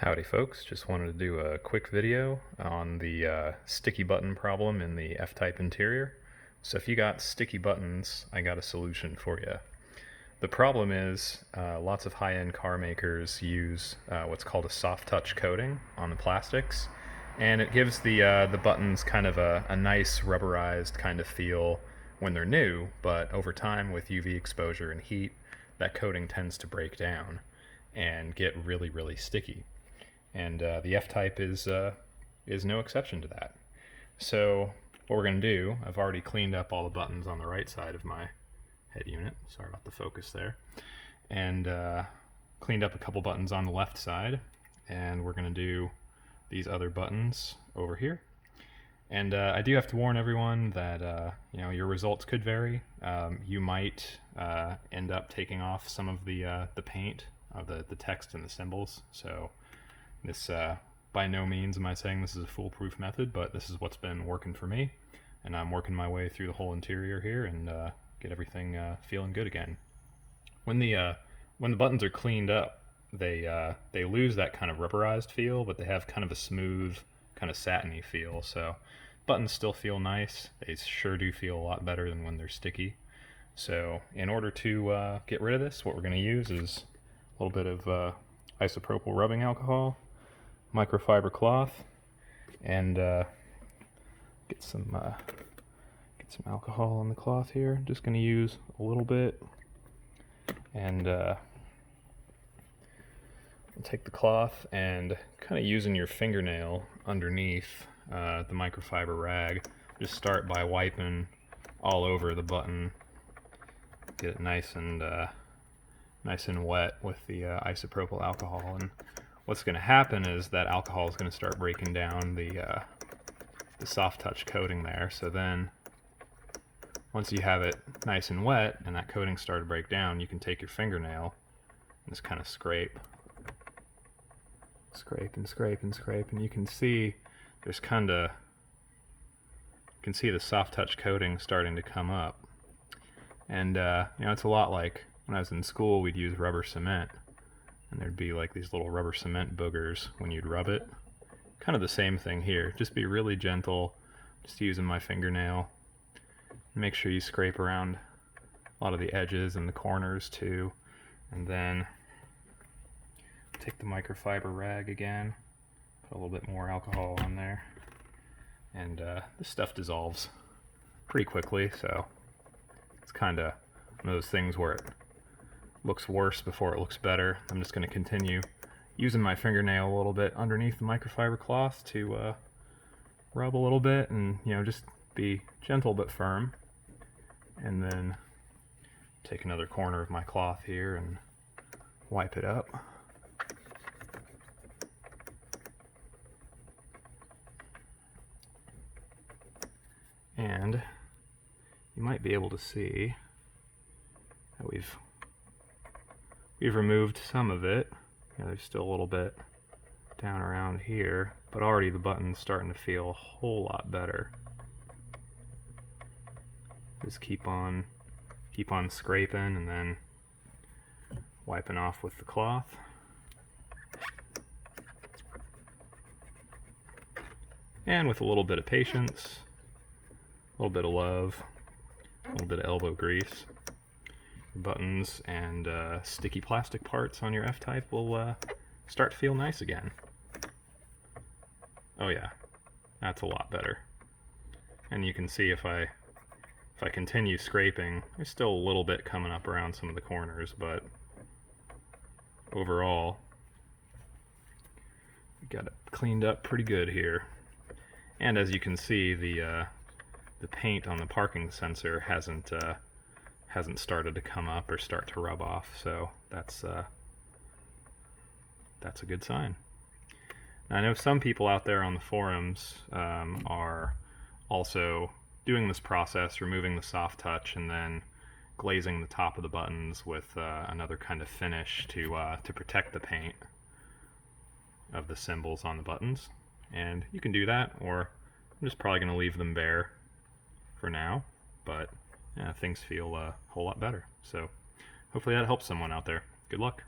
Howdy folks, just wanted to do a quick video on the sticky button problem in the F-Type interior. So if you got sticky buttons, I got a solution for you. The problem is lots of high-end car makers use what's called a soft touch coating on the plastics, and it gives the buttons kind of a nice rubberized kind of feel when they're new, but over time with UV exposure and heat, that coating tends to break down and get really sticky. And the F-Type is no exception to that. So what we're going to do, I've already cleaned up all the buttons on the right side of my head unit. Sorry about the focus there. And cleaned up a couple buttons on the left side. And we're going to do these other buttons over here. And I do have to warn everyone that your results could vary. You might end up taking off some of the paint of the text and the symbols. So this, by no means am I saying this is a foolproof method, but this is what's been working for me, and I'm working my way through the whole interior here and get everything feeling good again. When the buttons are cleaned up, they lose that kind of rubberized feel, but they have kind of a smooth, kind of satiny feel. So buttons still feel nice. They sure do feel a lot better than when they're sticky. So in order to get rid of this, what we're going to use is a little bit of isopropyl rubbing alcohol, microfiber cloth, and get some alcohol on the cloth here. Just going to use a little bit, and take the cloth and kind of using your fingernail underneath the microfiber rag. Just start by wiping all over the button. Get it nice and wet with the isopropyl alcohol, and what's going to happen is that alcohol is going to start breaking down the soft touch coating there. So then once you have it nice and wet and that coating started to break down, you can take your fingernail and just kind of scrape and you can see there's you can see the soft touch coating starting to come up. And it's a lot like when I was in school, we'd use rubber cement, and there'd be like these little rubber cement boogers when you'd rub it. Kind of the same thing here. Just be really gentle, just using my fingernail. Make sure you scrape around a lot of the edges and the corners too. And then take the microfiber rag again, put a little bit more alcohol on there. And this stuff dissolves pretty quickly, so it's kind of one of those things where it looks worse before it looks better. I'm just going to continue using my fingernail a little bit underneath the microfiber cloth to rub a little bit, and just be gentle but firm. And then take another corner of my cloth here and wipe it up. And you might be able to see that we've removed some of it. There's still a little bit down around here, but already the button's starting to feel a whole lot better. Just keep on scraping and then wiping off with the cloth. And with a little bit of patience, a little bit of love, a little bit of elbow grease, buttons and sticky plastic parts on your F-Type will start to feel nice again. Oh yeah, that's a lot better. And you can see if I continue scraping, there's still a little bit coming up around some of the corners, but overall we got it cleaned up pretty good here. And as you can see, the paint on the parking sensor hasn't started to come up or start to rub off, so that's a good sign. Now, I know some people out there on the forums are also doing this process, removing the soft touch and then glazing the top of the buttons with another kind of finish to protect the paint of the symbols on the buttons. And you can do that, or I'm just probably going to leave them bare for now, but yeah, things feel a whole lot better. So hopefully that helps someone out there. Good luck.